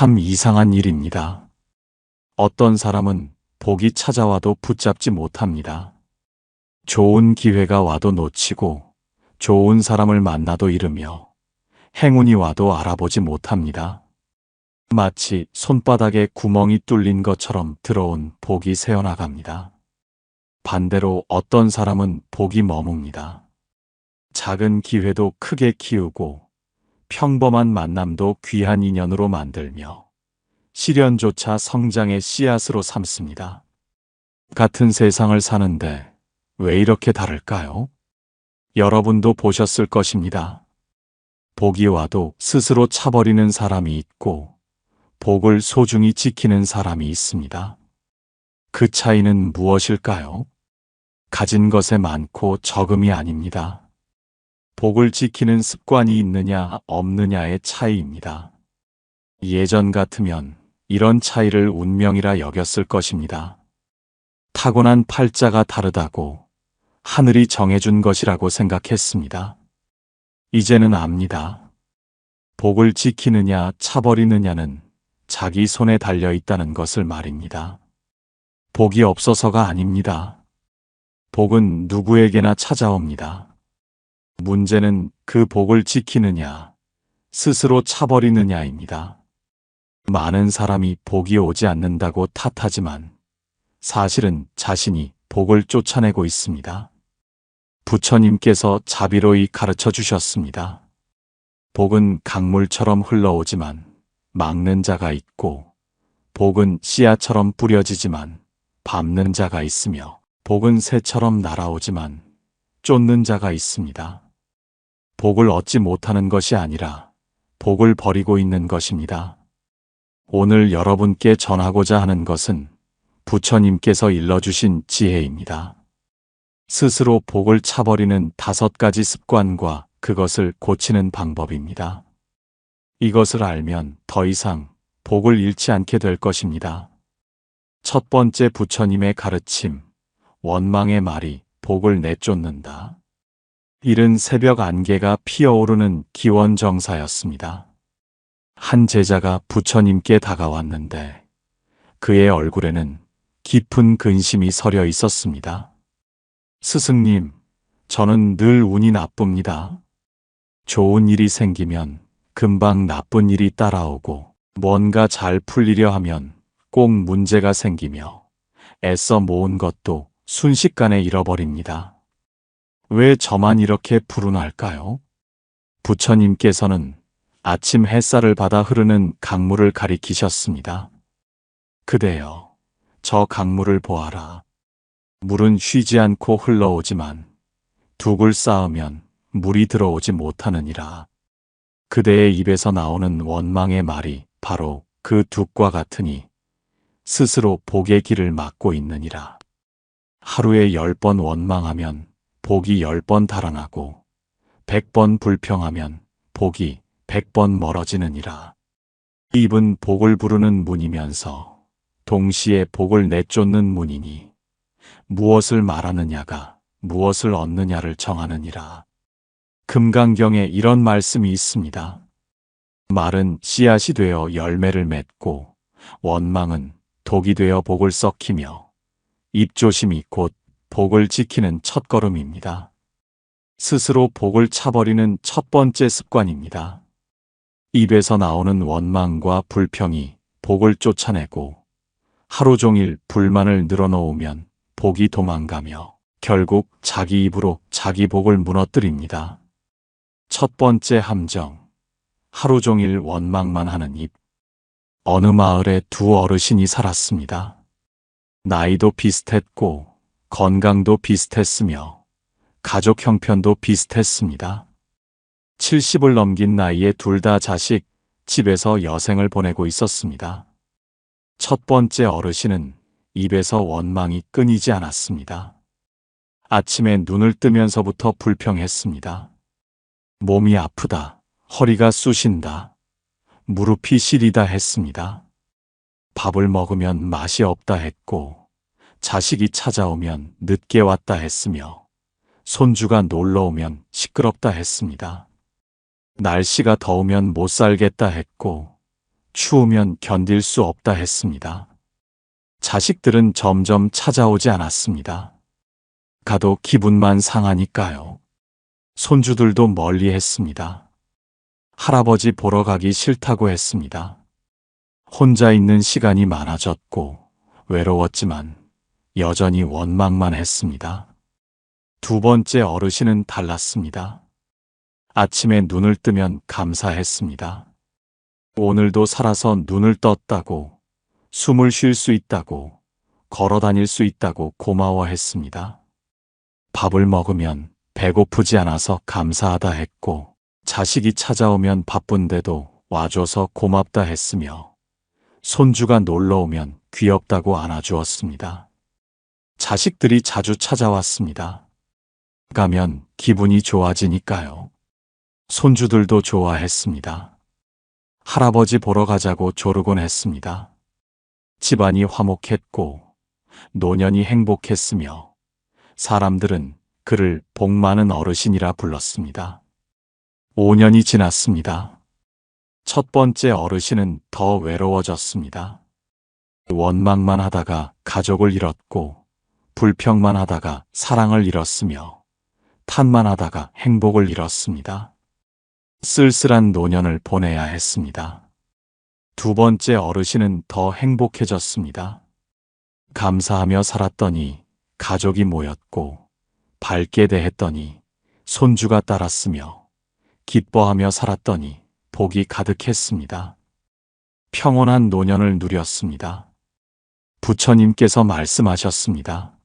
참 이상한 일입니다. 어떤 사람은 복이 찾아와도 붙잡지 못합니다. 좋은 기회가 와도 놓치고 좋은 사람을 만나도 잃으며 행운이 와도 알아보지 못합니다. 마치 손바닥에 구멍이 뚫린 것처럼 들어온 복이 새어나갑니다. 반대로 어떤 사람은 복이 머뭅니다. 작은 기회도 크게 키우고 평범한 만남도 귀한 인연으로 만들며 시련조차 성장의 씨앗으로 삼습니다. 같은 세상을 사는데 왜 이렇게 다를까요? 여러분도 보셨을 것입니다. 복이 와도 스스로 차버리는 사람이 있고 복을 소중히 지키는 사람이 있습니다. 그 차이는 무엇일까요? 가진 것에 많고 적음이 아닙니다. 복을 지키는 습관이 있느냐 없느냐의 차이입니다. 예전 같으면 이런 차이를 운명이라 여겼을 것입니다. 타고난 팔자가 다르다고 하늘이 정해준 것이라고 생각했습니다. 이제는 압니다. 복을 지키느냐 차버리느냐는 자기 손에 달려 있다는 것을 말입니다. 복이 없어서가 아닙니다. 복은 누구에게나 찾아옵니다. 문제는 그 복을 지키느냐, 스스로 차버리느냐입니다. 많은 사람이 복이 오지 않는다고 탓하지만 사실은 자신이 복을 쫓아내고 있습니다. 부처님께서 자비로이 가르쳐 주셨습니다. 복은 강물처럼 흘러오지만 막는 자가 있고, 복은 씨앗처럼 뿌려지지만 밟는 자가 있으며, 복은 새처럼 날아오지만 쫓는 자가 있습니다. 복을 얻지 못하는 것이 아니라 복을 버리고 있는 것입니다. 오늘 여러분께 전하고자 하는 것은 부처님께서 일러주신 지혜입니다. 스스로 복을 차버리는 5가지 습관과 그것을 고치는 방법입니다. 이것을 알면 더 이상 복을 잃지 않게 될 것입니다. 첫 번째, 부처님의 가르침, 원망의 말이 복을 내쫓는다. 이른 새벽 안개가 피어오르는 기원정사였습니다. 한 제자가 부처님께 다가왔는데 그의 얼굴에는 깊은 근심이 서려 있었습니다. 스승님, 저는 늘 운이 나쁩니다. 좋은 일이 생기면 금방 나쁜 일이 따라오고, 뭔가 잘 풀리려 하면 꼭 문제가 생기며 애써 모은 것도 순식간에 잃어버립니다. 왜 저만 이렇게 불운할까요? 부처님께서는 아침 햇살을 받아 흐르는 강물을 가리키셨습니다. 그대여, 저 강물을 보아라. 물은 쉬지 않고 흘러오지만 둑을 쌓으면 물이 들어오지 못하느니라. 그대의 입에서 나오는 원망의 말이 바로 그 둑과 같으니 스스로 복의 길을 막고 있느니라. 하루에 10번 원망하면 복이 10번 달아나고 100번 불평하면 복이 100번 멀어지느니라. 입은 복을 부르는 문이면서 동시에 복을 내쫓는 문이니 무엇을 말하느냐가 무엇을 얻느냐를 정하느니라. 금강경에 이런 말씀이 있습니다. 말은 씨앗이 되어 열매를 맺고 원망은 독이 되어 복을 썩히며 입조심이 곧 복을 지키는 첫걸음입니다. 스스로 복을 차버리는 첫 번째 습관입니다. 입에서 나오는 원망과 불평이 복을 쫓아내고 하루 종일 불만을 늘어놓으면 복이 도망가며 결국 자기 입으로 자기 복을 무너뜨립니다. 첫 번째 함정, 하루 종일 원망만 하는 입. 어느 마을에 두 어르신이 살았습니다. 나이도 비슷했고 건강도 비슷했으며 가족 형편도 비슷했습니다. 70을 넘긴 나이에 둘 다 자식, 집에서 여생을 보내고 있었습니다. 첫 번째 어르신은 입에서 원망이 끊이지 않았습니다. 아침에 눈을 뜨면서부터 불평했습니다. 몸이 아프다, 허리가 쑤신다, 무릎이 시리다 했습니다. 밥을 먹으면 맛이 없다 했고, 자식이 찾아오면 늦게 왔다 했으며, 손주가 놀러 오면 시끄럽다 했습니다. 날씨가 더우면 못 살겠다 했고, 추우면 견딜 수 없다 했습니다. 자식들은 점점 찾아오지 않았습니다. 가도 기분만 상하니까요. 손주들도 멀리 했습니다. 할아버지 보러 가기 싫다고 했습니다. 혼자 있는 시간이 많아졌고 외로웠지만 여전히 원망만 했습니다. 두 번째 어르신은 달랐습니다. 아침에 눈을 뜨면 감사했습니다. 오늘도 살아서 눈을 떴다고, 숨을 쉴 수 있다고, 걸어 다닐 수 있다고 고마워했습니다. 밥을 먹으면 배고프지 않아서 감사하다 했고, 자식이 찾아오면 바쁜데도 와줘서 고맙다 했으며, 손주가 놀러 오면 귀엽다고 안아주었습니다. 자식들이 자주 찾아왔습니다. 가면 기분이 좋아지니까요. 손주들도 좋아했습니다. 할아버지 보러 가자고 조르곤 했습니다. 집안이 화목했고 노년이 행복했으며 사람들은 그를 복 많은 어르신이라 불렀습니다. 5년이 지났습니다. 첫 번째 어르신은 더 외로워졌습니다. 원망만 하다가 가족을 잃었고 불평만 하다가 사랑을 잃었으며 탓만 하다가 행복을 잃었습니다. 쓸쓸한 노년을 보내야 했습니다. 두 번째 어르신은 더 행복해졌습니다. 감사하며 살았더니 가족이 모였고 밝게 대했더니 손주가 따랐으며 기뻐하며 살았더니 복이 가득했습니다. 평온한 노년을 누렸습니다. 부처님께서 말씀하셨습니다.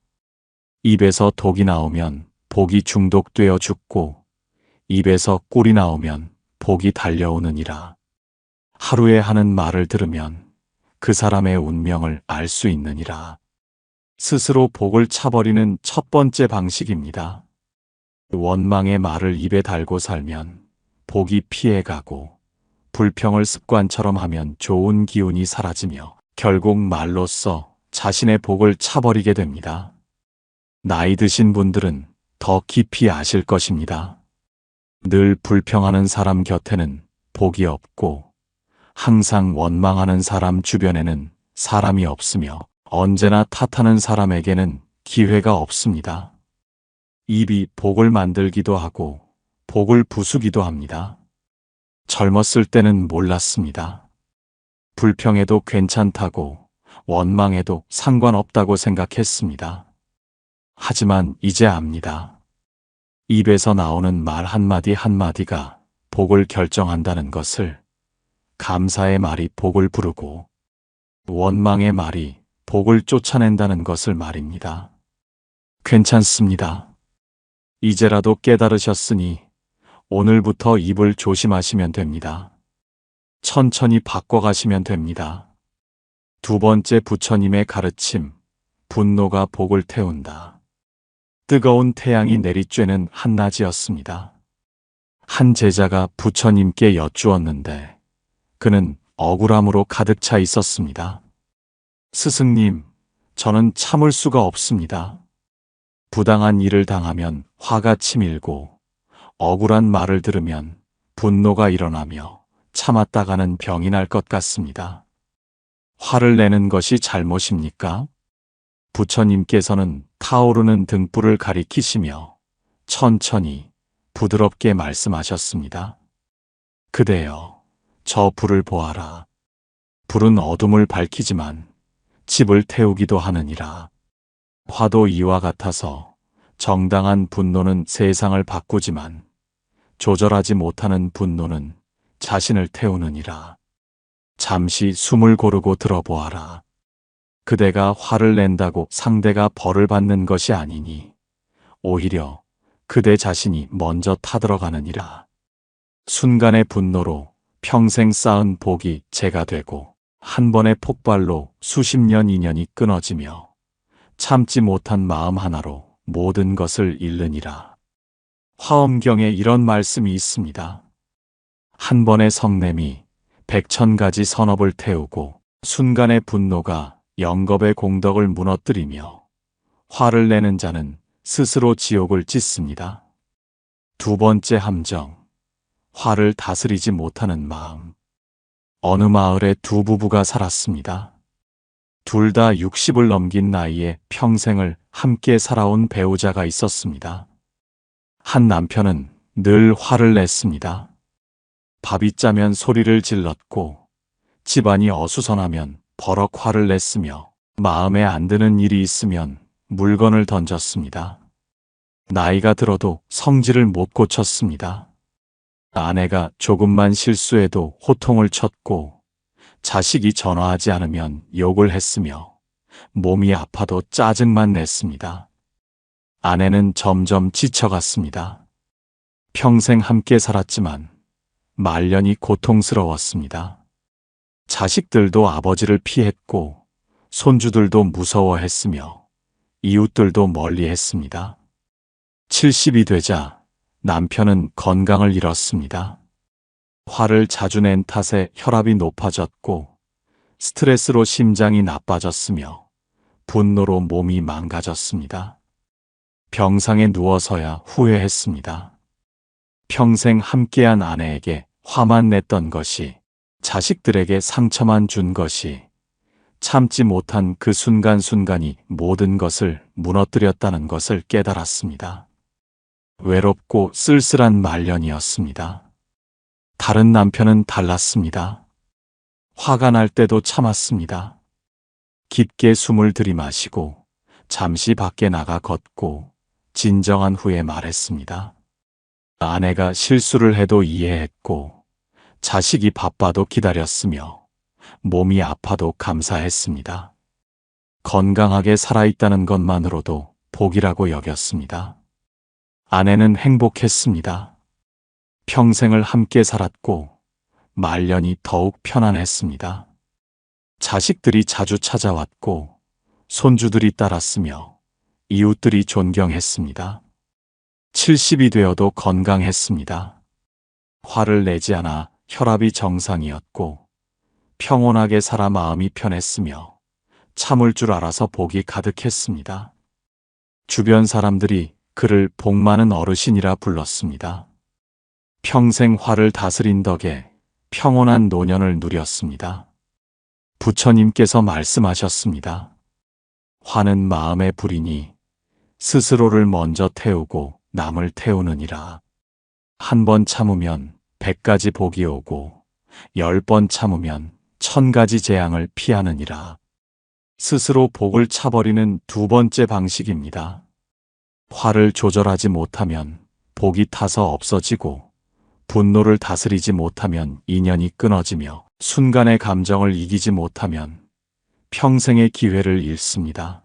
입에서 독이 나오면 복이 중독되어 죽고 입에서 꿀이 나오면 복이 달려오느니라. 하루에 하는 말을 들으면 그 사람의 운명을 알 수 있느니라. 스스로 복을 차버리는 첫 번째 방식입니다. 원망의 말을 입에 달고 살면 복이 피해가고 불평을 습관처럼 하면 좋은 기운이 사라지며 결국 말로써 자신의 복을 차버리게 됩니다. 나이 드신 분들은 더 깊이 아실 것입니다. 늘 불평하는 사람 곁에는 복이 없고 항상 원망하는 사람 주변에는 사람이 없으며 언제나 탓하는 사람에게는 기회가 없습니다. 입이 복을 만들기도 하고 복을 부수기도 합니다. 젊었을 때는 몰랐습니다. 불평해도 괜찮다고 원망해도 상관없다고 생각했습니다. 하지만 이제 압니다. 입에서 나오는 말 한마디 한마디가 복을 결정한다는 것을, 감사의 말이 복을 부르고 원망의 말이 복을 쫓아낸다는 것을 말입니다. 괜찮습니다. 이제라도 깨달으셨으니 오늘부터 입을 조심하시면 됩니다. 천천히 바꿔가시면 됩니다. 두 번째 부처님의 가르침, 분노가 복을 태운다. 뜨거운 태양이 내리쬐는 한낮이었습니다. 한 제자가 부처님께 여쭈었는데 그는 억울함으로 가득 차 있었습니다. 스승님, 저는 참을 수가 없습니다. 부당한 일을 당하면 화가 치밀고 억울한 말을 들으면 분노가 일어나며 참았다가는 병이 날 것 같습니다. 화를 내는 것이 잘못입니까? 부처님께서는 타오르는 등불을 가리키시며 천천히 부드럽게 말씀하셨습니다. 그대여, 저 불을 보아라. 불은 어둠을 밝히지만 집을 태우기도 하느니라. 화도 이와 같아서 정당한 분노는 세상을 바꾸지만 조절하지 못하는 분노는 자신을 태우느니라. 잠시 숨을 고르고 들어보아라. 그대가 화를 낸다고 상대가 벌을 받는 것이 아니니 오히려 그대 자신이 먼저 타들어가느니라. 순간의 분노로 평생 쌓은 복이 재가 되고 한 번의 폭발로 수십 년 인연이 끊어지며 참지 못한 마음 하나로 모든 것을 잃느니라. 화엄경에 이런 말씀이 있습니다. 한 번의 성냄이 100,000가지 선업을 태우고 순간의 분노가 영겁의 공덕을 무너뜨리며 화를 내는 자는 스스로 지옥을 찢습니다. 두 번째 함정, 화를 다스리지 못하는 마음. 어느 마을에 두 부부가 살았습니다. 둘 다 60을 넘긴 나이에 평생을 함께 살아온 배우자가 있었습니다. 한 남편은 늘 화를 냈습니다. 밥이 짜면 소리를 질렀고 집안이 어수선하면 버럭 화를 냈으며 마음에 안 드는 일이 있으면 물건을 던졌습니다. 나이가 들어도 성질을 못 고쳤습니다. 아내가 조금만 실수해도 호통을 쳤고 자식이 전화하지 않으면 욕을 했으며 몸이 아파도 짜증만 냈습니다. 아내는 점점 지쳐갔습니다. 평생 함께 살았지만 말년이 고통스러웠습니다. 자식들도 아버지를 피했고 손주들도 무서워했으며 이웃들도 멀리했습니다. 70이 되자 남편은 건강을 잃었습니다. 화를 자주 낸 탓에 혈압이 높아졌고 스트레스로 심장이 나빠졌으며 분노로 몸이 망가졌습니다. 병상에 누워서야 후회했습니다. 평생 함께한 아내에게 화만 냈던 것이, 자식들에게 상처만 준 것이, 참지 못한 그 순간순간이 모든 것을 무너뜨렸다는 것을 깨달았습니다. 외롭고 쓸쓸한 말년이었습니다. 다른 남편은 달랐습니다. 화가 날 때도 참았습니다. 깊게 숨을 들이마시고 잠시 밖에 나가 걷고 진정한 후에 말했습니다. 아내가 실수를 해도 이해했고 자식이 바빠도 기다렸으며 몸이 아파도 감사했습니다. 건강하게 살아있다는 것만으로도 복이라고 여겼습니다. 아내는 행복했습니다. 평생을 함께 살았고 말년이 더욱 편안했습니다. 자식들이 자주 찾아왔고 손주들이 따랐으며 이웃들이 존경했습니다. 70이 되어도 건강했습니다. 화를 내지 않아 혈압이 정상이었고 평온하게 살아 마음이 편했으며 참을 줄 알아서 복이 가득했습니다. 주변 사람들이 그를 복 많은 어르신이라 불렀습니다. 평생 화를 다스린 덕에 평온한 노년을 누렸습니다. 부처님께서 말씀하셨습니다. 화는 마음의 불이니 스스로를 먼저 태우고 남을 태우느니라. 한 번 참으면 100가지 복이 오고 10번 참으면 1000가지 재앙을 피하느니라. 스스로 복을 차버리는 두 번째 방식입니다. 화를 조절하지 못하면 복이 타서 없어지고 분노를 다스리지 못하면 인연이 끊어지며 순간의 감정을 이기지 못하면 평생의 기회를 잃습니다.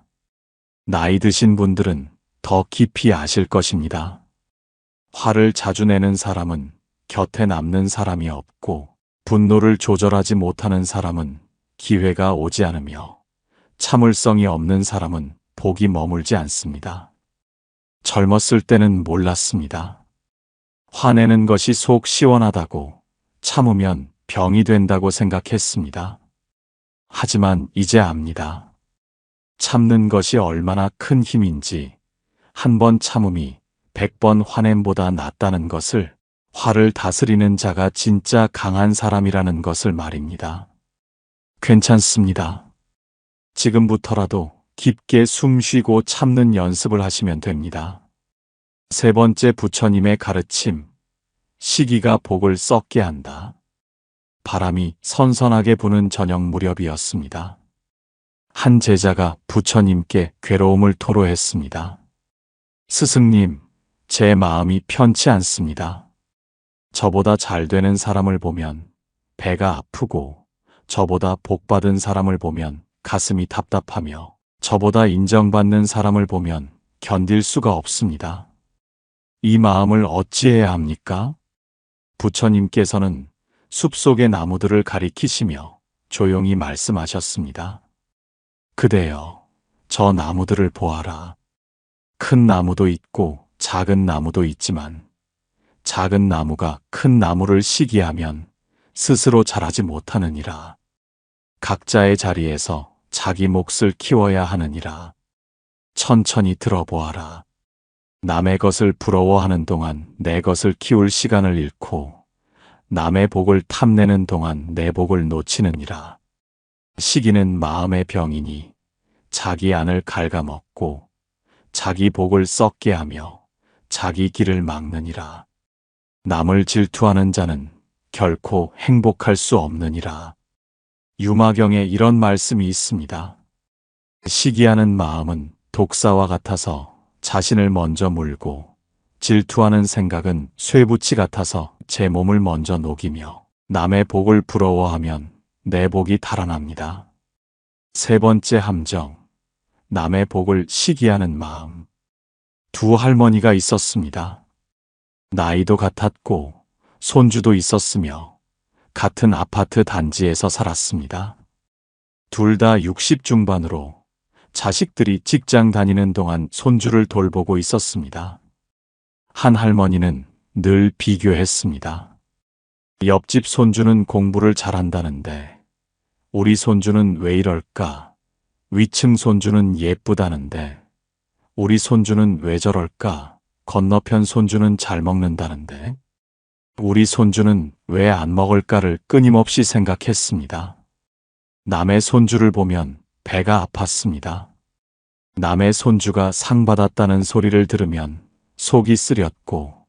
나이 드신 분들은 더 깊이 아실 것입니다. 화를 자주 내는 사람은 곁에 남는 사람이 없고 분노를 조절하지 못하는 사람은 기회가 오지 않으며 참을성이 없는 사람은 복이 머물지 않습니다. 젊었을 때는 몰랐습니다. 화내는 것이 속 시원하다고, 참으면 병이 된다고 생각했습니다. 하지만 이제 압니다. 참는 것이 얼마나 큰 힘인지, 한 번 참음이 100번 화냄보다 낫다는 것을, 화를 다스리는 자가 진짜 강한 사람이라는 것을 말입니다. 괜찮습니다. 지금부터라도 깊게 숨 쉬고 참는 연습을 하시면 됩니다. 세 번째, 부처님의 가르침. 시기가 복을 썩게 한다. 바람이 선선하게 부는 저녁 무렵이었습니다. 한 제자가 부처님께 괴로움을 토로했습니다. 스승님, 제 마음이 편치 않습니다. 저보다 잘 되는 사람을 보면 배가 아프고, 저보다 복받은 사람을 보면 가슴이 답답하며, 저보다 인정받는 사람을 보면 견딜 수가 없습니다. 이 마음을 어찌해야 합니까? 부처님께서는 숲속의 나무들을 가리키시며 조용히 말씀하셨습니다. 그대여, 저 나무들을 보아라. 큰 나무도 있고 작은 나무도 있지만 작은 나무가 큰 나무를 시기하면 스스로 자라지 못하느니라. 각자의 자리에서 자기 몫을 키워야 하느니라. 천천히 들어보아라. 남의 것을 부러워하는 동안 내 것을 키울 시간을 잃고 남의 복을 탐내는 동안 내 복을 놓치느니라. 시기는 마음의 병이니 자기 안을 갉아먹고 자기 복을 썩게 하며 자기 길을 막느니라. 남을 질투하는 자는 결코 행복할 수 없느니라. 유마경에 이런 말씀이 있습니다. 시기하는 마음은 독사와 같아서 자신을 먼저 물고, 질투하는 생각은 쇠붙이 같아서 제 몸을 먼저 녹이며, 남의 복을 부러워하면 내 복이 달아납니다. 세 번째 함정, 남의 복을 시기하는 마음. 두 할머니가 있었습니다. 나이도 같았고 손주도 있었으며 같은 아파트 단지에서 살았습니다. 둘 다 60 중반으로 자식들이 직장 다니는 동안 손주를 돌보고 있었습니다. 한 할머니는 늘 비교했습니다. 옆집 손주는 공부를 잘한다는데 우리 손주는 왜 이럴까? 위층 손주는 예쁘다는데 우리 손주는 왜 저럴까? 건너편 손주는 잘 먹는다는데 우리 손주는 왜 안 먹을까를 끊임없이 생각했습니다. 남의 손주를 보면 배가 아팠습니다. 남의 손주가 상 받았다는 소리를 들으면 속이 쓰렸고,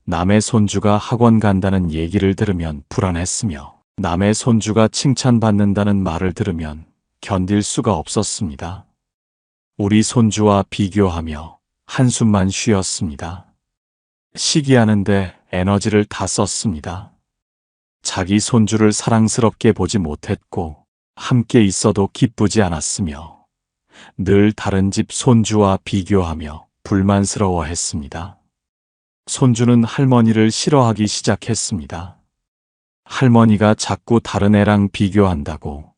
남의 손주가 학원 간다는 얘기를 들으면 불안했으며, 남의 손주가 칭찬받는다는 말을 들으면 견딜 수가 없었습니다. 우리 손주와 비교하며 한숨만 쉬었습니다. 시기하는데 에너지를 다 썼습니다. 자기 손주를 사랑스럽게 보지 못했고 함께 있어도 기쁘지 않았으며 늘 다른 집 손주와 비교하며 불만스러워했습니다. 손주는 할머니를 싫어하기 시작했습니다. 할머니가 자꾸 다른 애랑 비교한다고,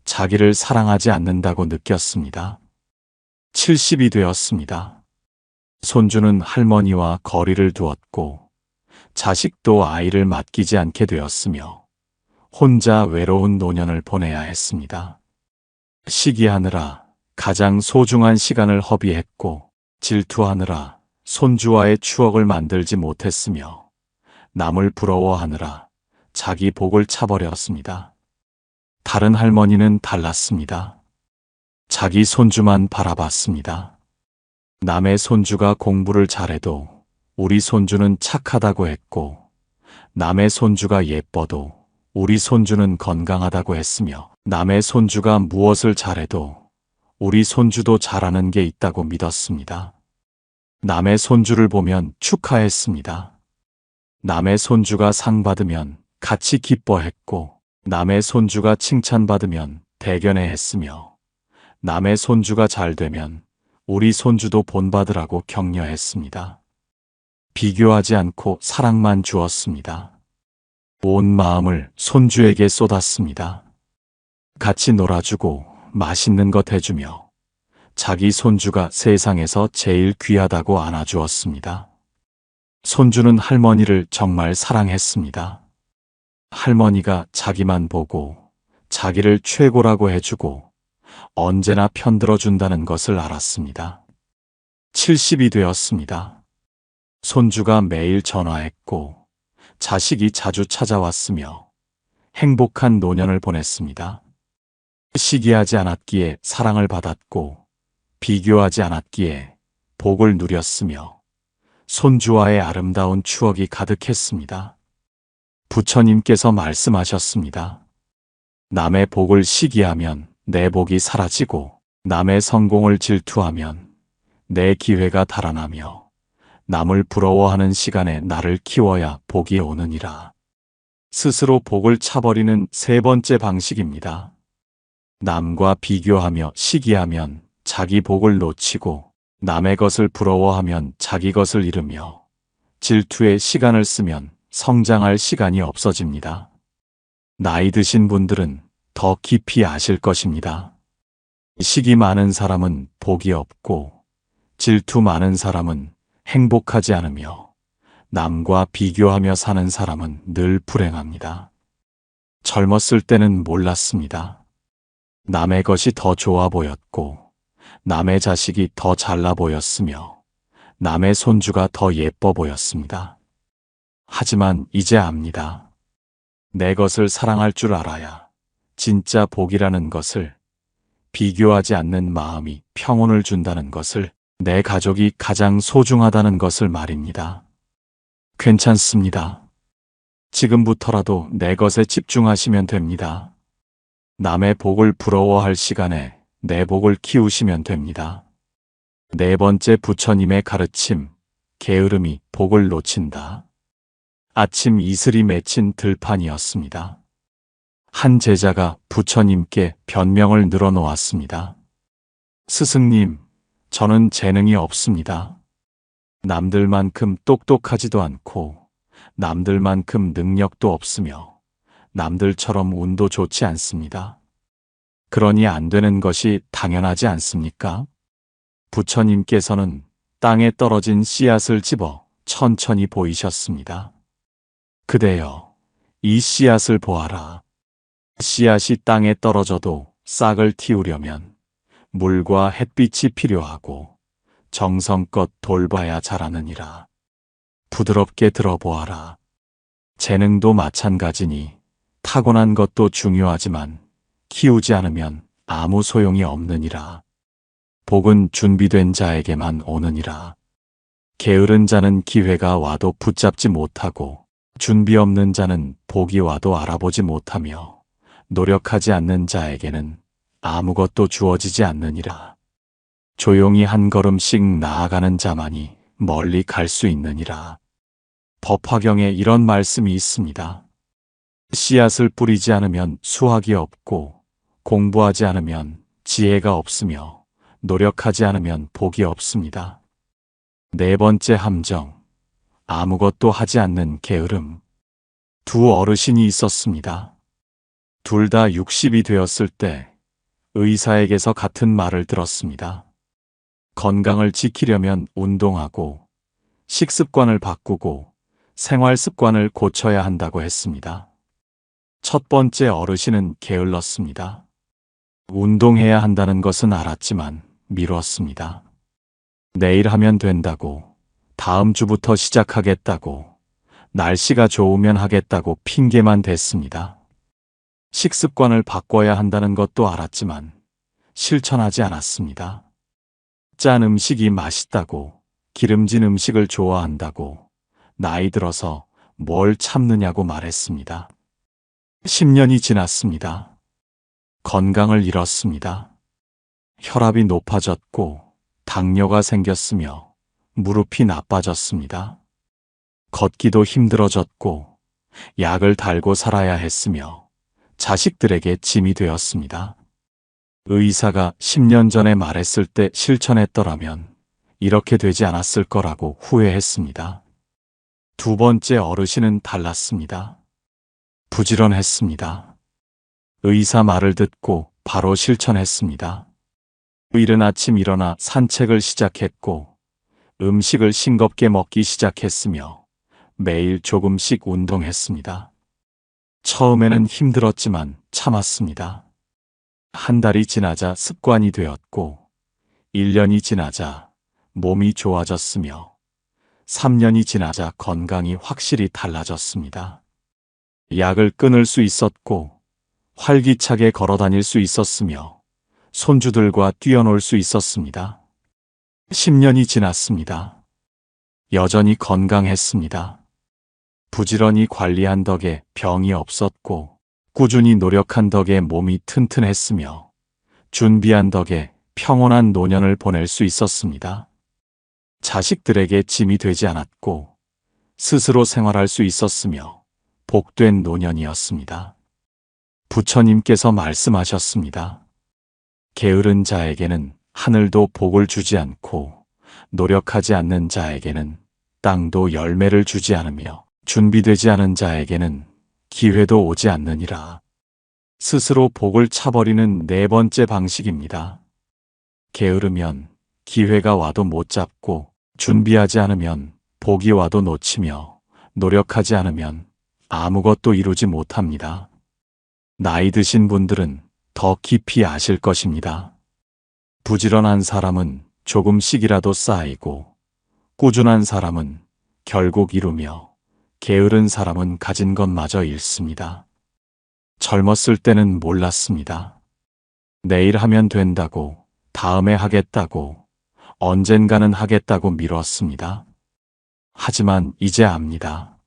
자기를 사랑하지 않는다고 느꼈습니다. 70이 되었습니다. 손주는 할머니와 거리를 두었고 자식도 아이를 맡기지 않게 되었으며 혼자 외로운 노년을 보내야 했습니다. 시기하느라 가장 소중한 시간을 허비했고 질투하느라 손주와의 추억을 만들지 못했으며 남을 부러워하느라 자기 복을 차버렸습니다. 다른 할머니는 달랐습니다. 자기 손주만 바라봤습니다. 남의 손주가 공부를 잘해도 우리 손주는 착하다고 했고, 남의 손주가 예뻐도 우리 손주는 건강하다고 했으며, 남의 손주가 무엇을 잘해도 우리 손주도 잘하는 게 있다고 믿었습니다. 남의 손주를 보면 축하했습니다. 남의 손주가 상 받으면 같이 기뻐했고, 남의 손주가 칭찬받으면 대견해했으며, 남의 손주가 잘 되면 우리 손주도 본받으라고 격려했습니다. 비교하지 않고 사랑만 주었습니다. 온 마음을 손주에게 쏟았습니다. 같이 놀아주고 맛있는 것 해주며 자기 손주가 세상에서 제일 귀하다고 안아주었습니다. 손주는 할머니를 정말 사랑했습니다. 할머니가 자기만 보고 자기를 최고라고 해주고 언제나 편들어준다는 것을 알았습니다. 70이 되었습니다. 손주가 매일 전화했고 자식이 자주 찾아왔으며 행복한 노년을 보냈습니다. 시기하지 않았기에 사랑을 받았고 비교하지 않았기에 복을 누렸으며 손주와의 아름다운 추억이 가득했습니다. 부처님께서 말씀하셨습니다. 남의 복을 시기하면 내 복이 사라지고 남의 성공을 질투하면 내 기회가 달아나며 남을 부러워하는 시간에 나를 키워야 복이 오느니라. 스스로 복을 차버리는 세 번째 방식입니다. 남과 비교하며 시기하면 자기 복을 놓치고 남의 것을 부러워하면 자기 것을 잃으며 질투에 시간을 쓰면 성장할 시간이 없어집니다. 나이 드신 분들은 더 깊이 아실 것입니다. 시기 많은 사람은 복이 없고 질투 많은 사람은 행복하지 않으며 남과 비교하며 사는 사람은 늘 불행합니다. 젊었을 때는 몰랐습니다. 남의 것이 더 좋아 보였고 남의 자식이 더 잘나 보였으며 남의 손주가 더 예뻐 보였습니다. 하지만 이제 압니다. 내 것을 사랑할 줄 알아야 진짜 복이라는 것을, 비교하지 않는 마음이 평온을 준다는 것을, 내 가족이 가장 소중하다는 것을 말입니다. 괜찮습니다. 지금부터라도 내 것에 집중하시면 됩니다. 남의 복을 부러워할 시간에 내 복을 키우시면 됩니다. 네 번째, 부처님의 가르침, 게으름이 복을 놓친다. 아침 이슬이 맺힌 들판이었습니다. 한 제자가 부처님께 변명을 늘어놓았습니다. 스승님, 저는 재능이 없습니다. 남들만큼 똑똑하지도 않고 남들만큼 능력도 없으며 남들처럼 운도 좋지 않습니다. 그러니 안 되는 것이 당연하지 않습니까? 부처님께서는 땅에 떨어진 씨앗을 집어 천천히 보이셨습니다. 그대여, 이 씨앗을 보아라. 씨앗이 땅에 떨어져도 싹을 틔우려면 물과 햇빛이 필요하고 정성껏 돌봐야 자라느니라. 부드럽게 들어보아라. 재능도 마찬가지니 타고난 것도 중요하지만 키우지 않으면 아무 소용이 없느니라. 복은 준비된 자에게만 오느니라. 게으른 자는 기회가 와도 붙잡지 못하고 준비 없는 자는 복이 와도 알아보지 못하며 노력하지 않는 자에게는 아무것도 주어지지 않느니라. 조용히 한 걸음씩 나아가는 자만이 멀리 갈 수 있느니라. 법화경에 이런 말씀이 있습니다. 씨앗을 뿌리지 않으면 수확이 없고 공부하지 않으면 지혜가 없으며 노력하지 않으면 복이 없습니다. 네 번째 함정, 아무것도 하지 않는 게으름. 두 어르신이 있었습니다. 둘 다 60이 되었을 때 의사에게서 같은 말을 들었습니다. 건강을 지키려면 운동하고 식습관을 바꾸고 생활 습관을 고쳐야 한다고 했습니다. 첫 번째 어르신은 게을렀습니다. 운동해야 한다는 것은 알았지만 미뤘습니다. 내일 하면 된다고, 다음 주부터 시작하겠다고, 날씨가 좋으면 하겠다고 핑계만 댔습니다. 식습관을 바꿔야 한다는 것도 알았지만 실천하지 않았습니다. 짠 음식이 맛있다고, 기름진 음식을 좋아한다고, 나이 들어서 뭘 참느냐고 말했습니다. 10년이 지났습니다. 건강을 잃었습니다. 혈압이 높아졌고 당뇨가 생겼으며 무릎이 나빠졌습니다. 걷기도 힘들어졌고 약을 달고 살아야 했으며 자식들에게 짐이 되었습니다. 의사가 10년 전에 말했을 때 실천했더라면 이렇게 되지 않았을 거라고 후회했습니다. 두 번째 어르신은 달랐습니다. 부지런했습니다. 의사 말을 듣고 바로 실천했습니다. 이른 아침 일어나 산책을 시작했고 음식을 싱겁게 먹기 시작했으며 매일 조금씩 운동했습니다. 처음에는 힘들었지만 참았습니다. 한 달이 지나자 습관이 되었고 1년이 지나자 몸이 좋아졌으며 3년이 지나자 건강이 확실히 달라졌습니다. 약을 끊을 수 있었고 활기차게 걸어 다닐 수 있었으며 손주들과 뛰어놀 수 있었습니다. 10년이 지났습니다. 여전히 건강했습니다. 부지런히 관리한 덕에 병이 없었고 꾸준히 노력한 덕에 몸이 튼튼했으며 준비한 덕에 평온한 노년을 보낼 수 있었습니다. 자식들에게 짐이 되지 않았고 스스로 생활할 수 있었으며 복된 노년이었습니다. 부처님께서 말씀하셨습니다. 게으른 자에게는 하늘도 복을 주지 않고 노력하지 않는 자에게는 땅도 열매를 주지 않으며 준비되지 않은 자에게는 기회도 오지 않느니라. 스스로 복을 차버리는 네 번째 방식입니다. 게으르면 기회가 와도 못 잡고 준비하지 않으면 복이 와도 놓치며 노력하지 않으면 아무것도 이루지 못합니다. 나이 드신 분들은 더 깊이 아실 것입니다. 부지런한 사람은 조금씩이라도 쌓이고 꾸준한 사람은 결국 이루며 게으른 사람은 가진 것마저 잃습니다. 젊었을 때는 몰랐습니다. 내일 하면 된다고, 다음에 하겠다고, 언젠가는 하겠다고 미뤘습니다. 하지만 이제 압니다.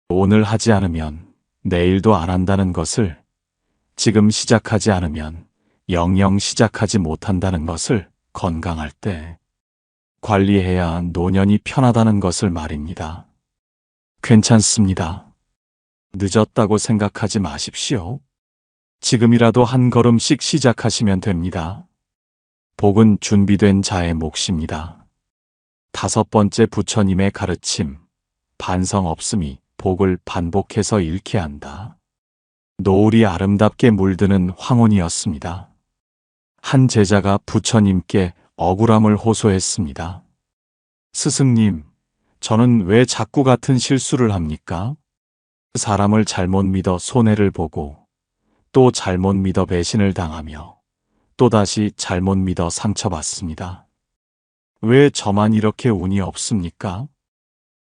오늘 하지 않으면 내일도 안 한다는 것을, 지금 시작하지 않으면 영영 시작하지 못한다는 것을, 건강할 때 관리해야 노년이 편하다는 것을 말입니다. 괜찮습니다. 늦었다고 생각하지 마십시오. 지금이라도 한 걸음씩 시작하시면 됩니다. 복은 준비된 자의 몫입니다. 5번째 부처님의 가르침, 반성 없음이 복을 반복해서 잃게 한다. 노을이 아름답게 물드는 황혼이었습니다. 한 제자가 부처님께 억울함을 호소했습니다. 스승님, 저는 왜 자꾸 같은 실수를 합니까? 사람을 잘못 믿어 손해를 보고, 또 잘못 믿어 배신을 당하며, 또다시 잘못 믿어 상처받습니다. 왜 저만 이렇게 운이 없습니까?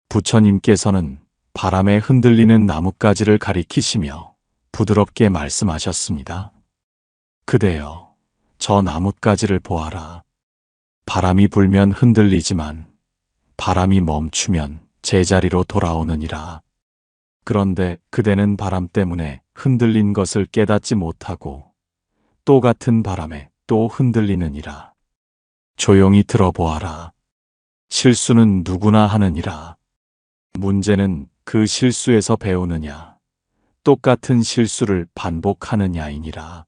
부처님께서는 바람에 흔들리는 나뭇가지를 가리키시며 부드럽게 말씀하셨습니다. 그대여, 저 나뭇가지를 보아라. 바람이 불면 흔들리지만 바람이 멈추면 제자리로 돌아오느니라. 그런데 그대는 바람 때문에 흔들린 것을 깨닫지 못하고 또 같은 바람에 또 흔들리느니라. 조용히 들어보아라. 실수는 누구나 하느니라. 문제는 그 실수에서 배우느냐, 똑같은 실수를 반복하느냐이니라.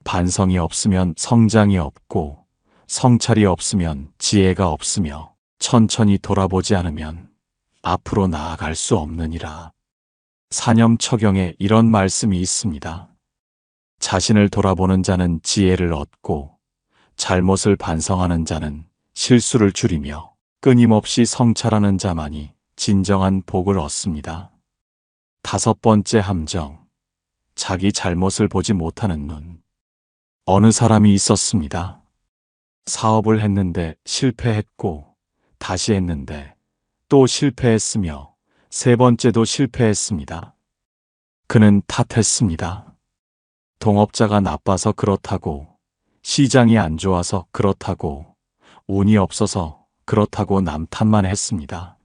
반성이 없으면 성장이 없고, 성찰이 없으면 지혜가 없으며, 천천히 돌아보지 않으면 앞으로 나아갈 수 없느니라. 사념처경에 이런 말씀이 있습니다. 자신을 돌아보는 자는 지혜를 얻고, 잘못을 반성하는 자는 실수를 줄이며, 끊임없이 성찰하는 자만이 진정한 복을 얻습니다. 5번째 함정, 자기 잘못을 보지 못하는 눈. 어느 사람이 있었습니다. 사업을 했는데 실패했고, 다시 했는데 또 실패했으며, 3번째도 실패했습니다. 그는 탓했습니다. 동업자가 나빠서 그렇다고, 시장이 안 좋아서 그렇다고, 운이 없어서 그렇다고 남 탓만 했습니다.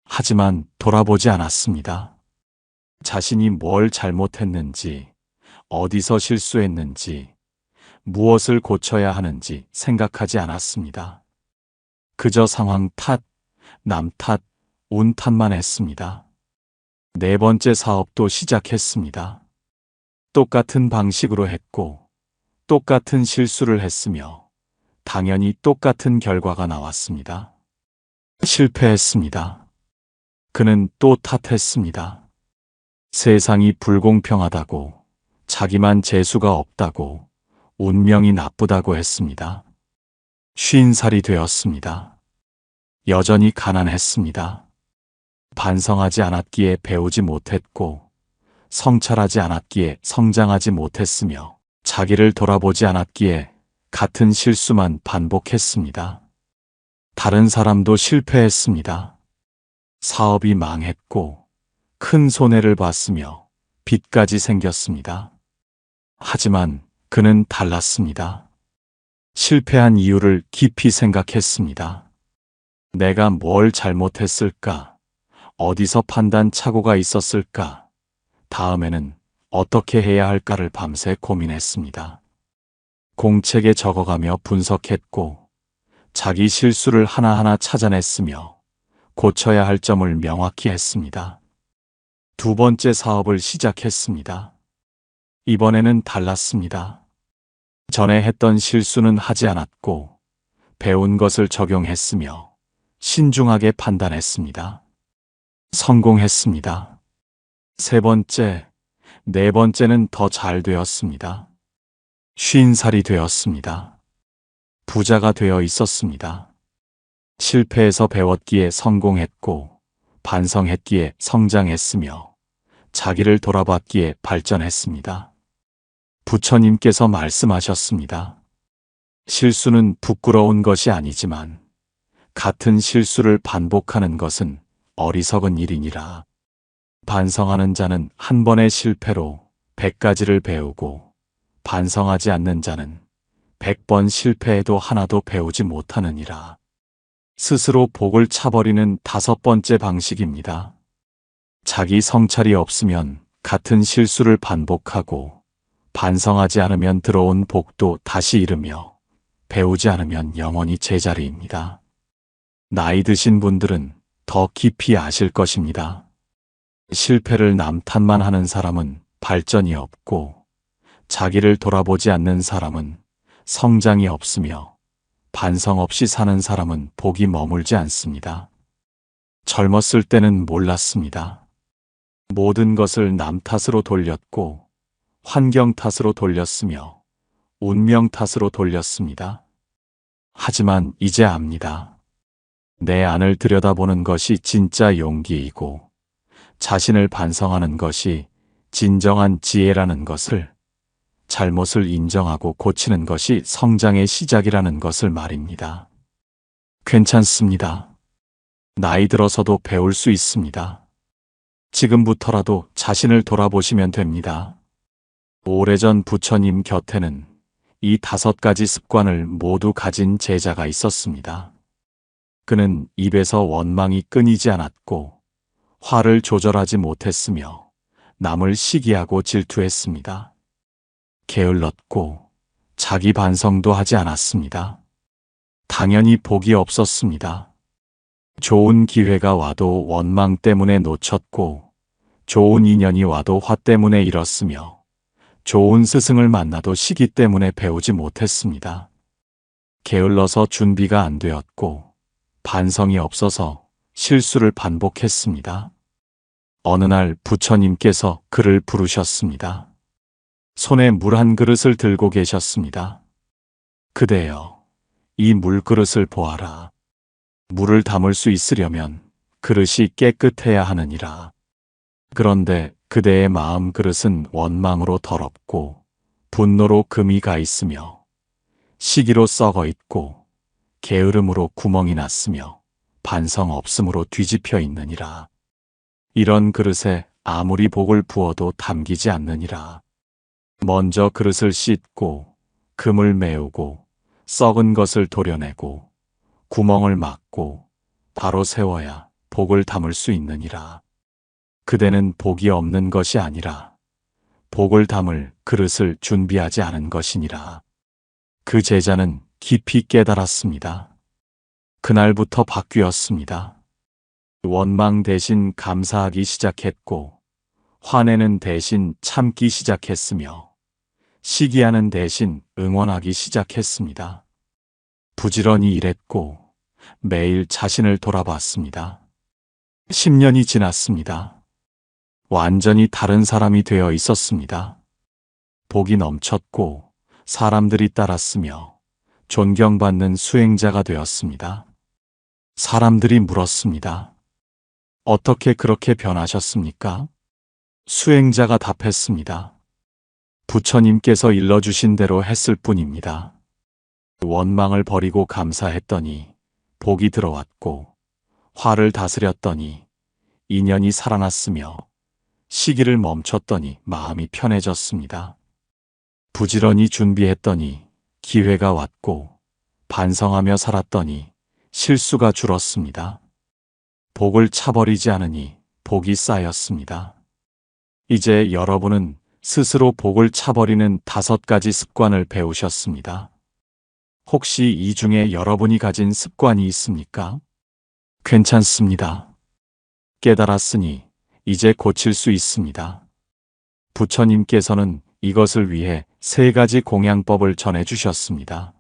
하지만 돌아보지 않았습니다. 자신이 뭘 잘못했는지, 어디서 실수했는지, 무엇을 고쳐야 하는지 생각하지 않았습니다. 그저 상황 탓, 남 탓, 운 탓만 했습니다. 4번째 사업도 시작했습니다. 똑같은 방식으로 했고, 똑같은 실수를 했으며, 당연히 똑같은 결과가 나왔습니다. 실패했습니다. 그는 또 탓했습니다. 세상이 불공평하다고, 자기만 재수가 없다고, 운명이 나쁘다고 했습니다. 50살이 되었습니다. 여전히 가난했습니다. 반성하지 않았기에 배우지 못했고, 성찰하지 않았기에 성장하지 못했으며, 자기를 돌아보지 않았기에 같은 실수만 반복했습니다. 다른 사람도 실패했습니다. 사업이 망했고, 큰 손해를 봤으며, 빚까지 생겼습니다. 하지만 그는 달랐습니다. 실패한 이유를 깊이 생각했습니다. 내가 뭘 잘못했을까? 어디서 판단 착오가 있었을까? 다음에는 어떻게 해야 할까를 밤새 고민했습니다. 공책에 적어가며 분석했고, 자기 실수를 하나하나 찾아냈으며, 고쳐야 할 점을 명확히 했습니다. 2번째 사업을 시작했습니다. 이번에는 달랐습니다. 전에 했던 실수는 하지 않았고, 배운 것을 적용했으며, 신중하게 판단했습니다. 성공했습니다. 3번째, 4번째는 더 잘 되었습니다. 50살이 되었습니다. 부자가 되어 있었습니다. 실패에서 배웠기에 성공했고, 반성했기에 성장했으며, 자기를 돌아봤기에 발전했습니다. 부처님께서 말씀하셨습니다. 실수는 부끄러운 것이 아니지만, 같은 실수를 반복하는 것은 어리석은 일이니라. 반성하는 자는 한 번의 실패로 100가지를 배우고 반성하지 않는 자는 100번 실패해도 하나도 배우지 못하느니라. 스스로 복을 차버리는 5번째 방식입니다. 자기 성찰이 없으면 같은 실수를 반복하고 반성하지 않으면 들어온 복도 다시 잃으며 배우지 않으면 영원히 제자리입니다. 나이 드신 분들은 더 깊이 아실 것입니다. 실패를 남 탓만 하는 사람은 발전이 없고 자기를 돌아보지 않는 사람은 성장이 없으며 반성 없이 사는 사람은 복이 머물지 않습니다. 젊었을 때는 몰랐습니다. 모든 것을 남 탓으로 돌렸고 환경 탓으로 돌렸으며 운명 탓으로 돌렸습니다. 하지만 이제 압니다. 내 안을 들여다보는 것이 진짜 용기이고 자신을 반성하는 것이 진정한 지혜라는 것을, 잘못을 인정하고 고치는 것이 성장의 시작이라는 것을 말입니다. 괜찮습니다. 나이 들어서도 배울 수 있습니다. 지금부터라도 자신을 돌아보시면 됩니다. 오래전 부처님 곁에는 이 5가지 습관을 모두 가진 제자가 있었습니다. 그는 입에서 원망이 끊이지 않았고 화를 조절하지 못했으며 남을 시기하고 질투했습니다. 게을렀고 자기 반성도 하지 않았습니다. 당연히 복이 없었습니다. 좋은 기회가 와도 원망 때문에 놓쳤고 좋은 인연이 와도 화 때문에 잃었으며 좋은 스승을 만나도 시기 때문에 배우지 못했습니다. 게을러서 준비가 안 되었고 반성이 없어서 실수를 반복했습니다. 어느 날 부처님께서 그를 부르셨습니다. 손에 물 한 그릇을 들고 계셨습니다. 그대여, 이 물그릇을 보아라. 물을 담을 수 있으려면 그릇이 깨끗해야 하느니라. 그런데 그대의 마음 그릇은 원망으로 더럽고 분노로 금이 가 있으며 시기로 썩어 있고 게으름으로 구멍이 났으며 반성 없음으로 뒤집혀 있느니라. 이런 그릇에 아무리 복을 부어도 담기지 않느니라. 먼저 그릇을 씻고 금을 메우고 썩은 것을 도려내고 구멍을 막고 바로 세워야 복을 담을 수 있느니라. 그대는 복이 없는 것이 아니라 복을 담을 그릇을 준비하지 않은 것이니라. 그 제자는 깊이 깨달았습니다. 그날부터 바뀌었습니다. 원망 대신 감사하기 시작했고 화내는 대신 참기 시작했으며 시기하는 대신 응원하기 시작했습니다. 부지런히 일했고 매일 자신을 돌아봤습니다. 10년이 지났습니다. 완전히 다른 사람이 되어 있었습니다. 복이 넘쳤고 사람들이 따랐으며 존경받는 수행자가 되었습니다. 사람들이 물었습니다. 어떻게 그렇게 변하셨습니까? 수행자가 답했습니다. 부처님께서 일러주신 대로 했을 뿐입니다. 원망을 버리고 감사했더니 복이 들어왔고 화를 다스렸더니 인연이 살아났으며 시기를 멈췄더니 마음이 편해졌습니다. 부지런히 준비했더니 기회가 왔고 반성하며 살았더니 실수가 줄었습니다. 복을 차버리지 않으니 복이 쌓였습니다. 이제 여러분은 스스로 복을 차버리는 5가지 습관을 배우셨습니다. 혹시 이 중에 여러분이 가진 습관이 있습니까? 괜찮습니다. 깨달았으니 이제 고칠 수 있습니다. 부처님께서는 이것을 위해 3가지 공양법을 전해주셨습니다.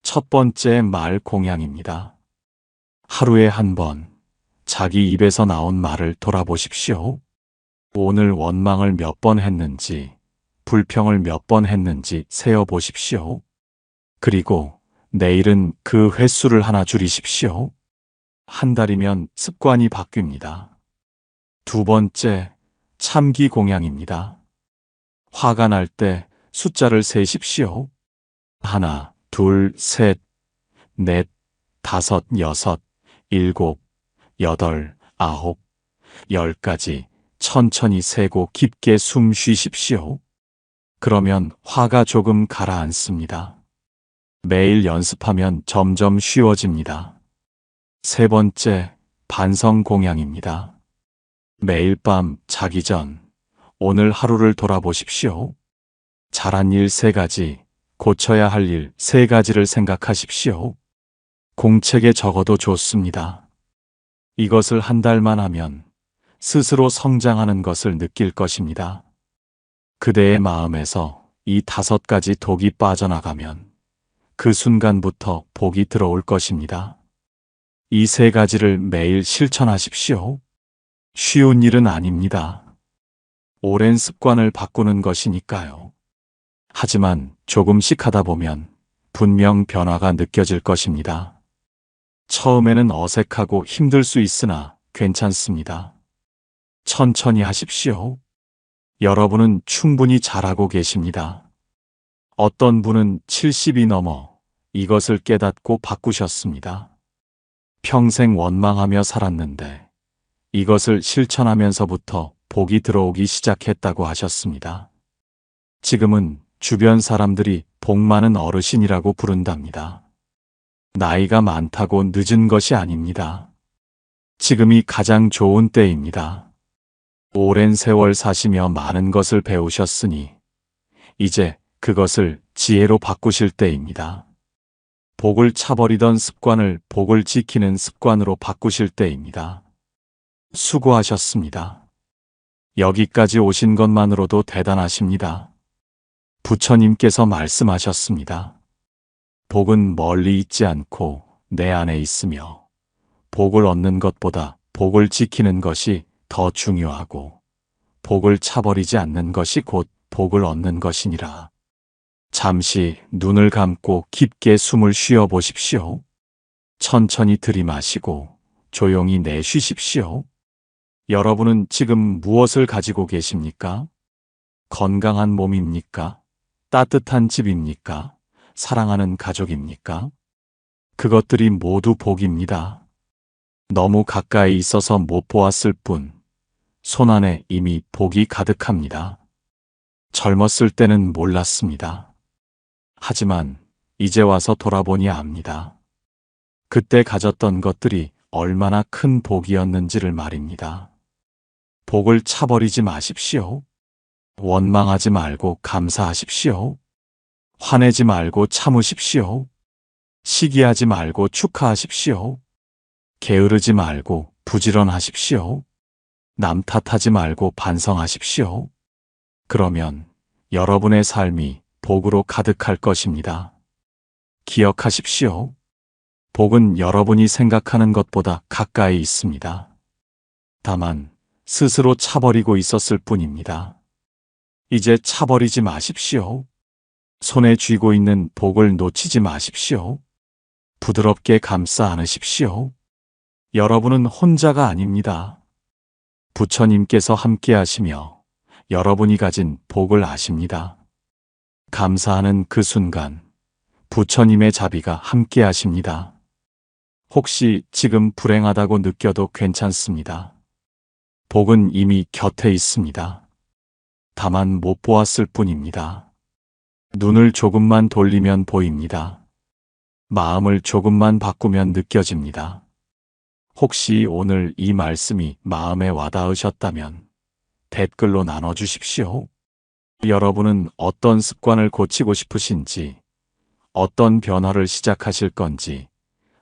첫 번째 말 공양입니다. 하루에 한 번 자기 입에서 나온 말을 돌아보십시오. 오늘 원망을 몇 번 했는지, 불평을 몇 번 했는지 세어보십시오. 그리고 내일은 그 횟수를 하나 줄이십시오. 한 달이면 습관이 바뀝니다. 두 번째, 참기 공양입니다. 화가 날 때 숫자를 세십시오. 1, 2, 3, 4, 5, 6, 7, 8, 9, 10까지 천천히 세고 깊게 숨 쉬십시오. 그러면 화가 조금 가라앉습니다. 매일 연습하면 점점 쉬워집니다. 세 번째, 반성 공양입니다. 매일 밤 자기 전 오늘 하루를 돌아보십시오. 잘한 일 3가지, 고쳐야 할 일 3가지를 생각하십시오. 공책에 적어도 좋습니다. 이것을 한 달만 하면 스스로 성장하는 것을 느낄 것입니다. 그대의 마음에서 이 5가지 독이 빠져나가면 그 순간부터 복이 들어올 것입니다. 이 3가지를 매일 실천하십시오. 쉬운 일은 아닙니다. 오랜 습관을 바꾸는 것이니까요. 하지만 조금씩 하다 보면 분명 변화가 느껴질 것입니다. 처음에는 어색하고 힘들 수 있으나 괜찮습니다. 천천히 하십시오. 여러분은 충분히 잘하고 계십니다. 어떤 분은 70이 넘어 이것을 깨닫고 바꾸셨습니다. 평생 원망하며 살았는데 이것을 실천하면서부터 복이 들어오기 시작했다고 하셨습니다. 지금은 주변 사람들이 복 많은 어르신이라고 부른답니다. 나이가 많다고 늦은 것이 아닙니다. 지금이 가장 좋은 때입니다. 오랜 세월 사시며 많은 것을 배우셨으니 이제 그것을 지혜로 바꾸실 때입니다. 복을 차버리던 습관을 복을 지키는 습관으로 바꾸실 때입니다. 수고하셨습니다. 여기까지 오신 것만으로도 대단하십니다. 부처님께서 말씀하셨습니다. 복은 멀리 있지 않고 내 안에 있으며 복을 얻는 것보다 복을 지키는 것이 더 중요하고 복을 차버리지 않는 것이 곧 복을 얻는 것이니라. 잠시 눈을 감고 깊게 숨을 쉬어 보십시오. 천천히 들이마시고 조용히 내쉬십시오. 여러분은 지금 무엇을 가지고 계십니까? 건강한 몸입니까? 따뜻한 집입니까? 사랑하는 가족입니까? 그것들이 모두 복입니다. 너무 가까이 있어서 못 보았을 뿐, 손안에 이미 복이 가득합니다. 젊었을 때는 몰랐습니다. 하지만 이제 와서 돌아보니 압니다. 그때 가졌던 것들이 얼마나 큰 복이었는지를 말입니다. 복을 차버리지 마십시오. 원망하지 말고 감사하십시오. 화내지 말고 참으십시오. 시기하지 말고 축하하십시오. 게으르지 말고 부지런하십시오. 남 탓하지 말고 반성하십시오. 그러면 여러분의 삶이 복으로 가득할 것입니다. 기억하십시오. 복은 여러분이 생각하는 것보다 가까이 있습니다. 다만 스스로 차버리고 있었을 뿐입니다. 이제 차버리지 마십시오. 손에 쥐고 있는 복을 놓치지 마십시오. 부드럽게 감싸 안으십시오. 여러분은 혼자가 아닙니다. 부처님께서 함께 하시며 여러분이 가진 복을 아십니다. 감사하는 그 순간 부처님의 자비가 함께 하십니다. 혹시 지금 불행하다고 느껴도 괜찮습니다. 복은 이미 곁에 있습니다. 다만 못 보았을 뿐입니다. 눈을 조금만 돌리면 보입니다. 마음을 조금만 바꾸면 느껴집니다. 혹시 오늘 이 말씀이 마음에 와닿으셨다면 댓글로 나눠주십시오. 여러분은 어떤 습관을 고치고 싶으신지, 어떤 변화를 시작하실 건지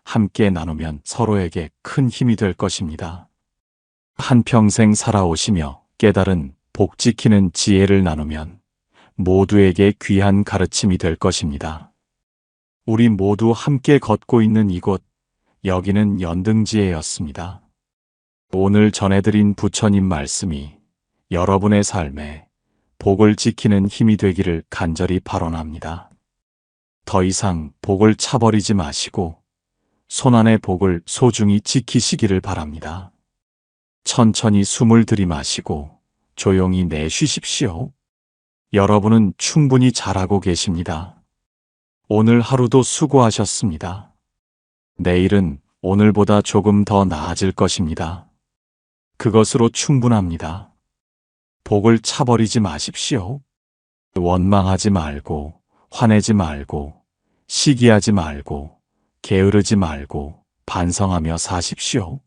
함께 나누면 서로에게 큰 힘이 될 것입니다. 한평생 살아오시며 깨달은 복 지키는 지혜를 나누면 모두에게 귀한 가르침이 될 것입니다. 우리 모두 함께 걷고 있는 이곳, 여기는 연등지혜였습니다. 오늘 전해드린 부처님 말씀이 여러분의 삶에 복을 지키는 힘이 되기를 간절히 발언합니다. 더 이상 복을 차버리지 마시고 손안의 복을 소중히 지키시기를 바랍니다. 천천히 숨을 들이마시고 조용히 내쉬십시오. 여러분은 충분히 잘하고 계십니다. 오늘 하루도 수고하셨습니다. 내일은 오늘보다 조금 더 나아질 것입니다. 그것으로 충분합니다. 복을 차버리지 마십시오. 원망하지 말고, 화내지 말고, 시기하지 말고, 게으르지 말고, 반성하며 사십시오.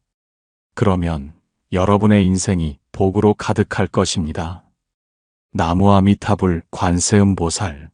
그러면 여러분의 인생이 복으로 가득할 것입니다. 나무아미타불 관세음보살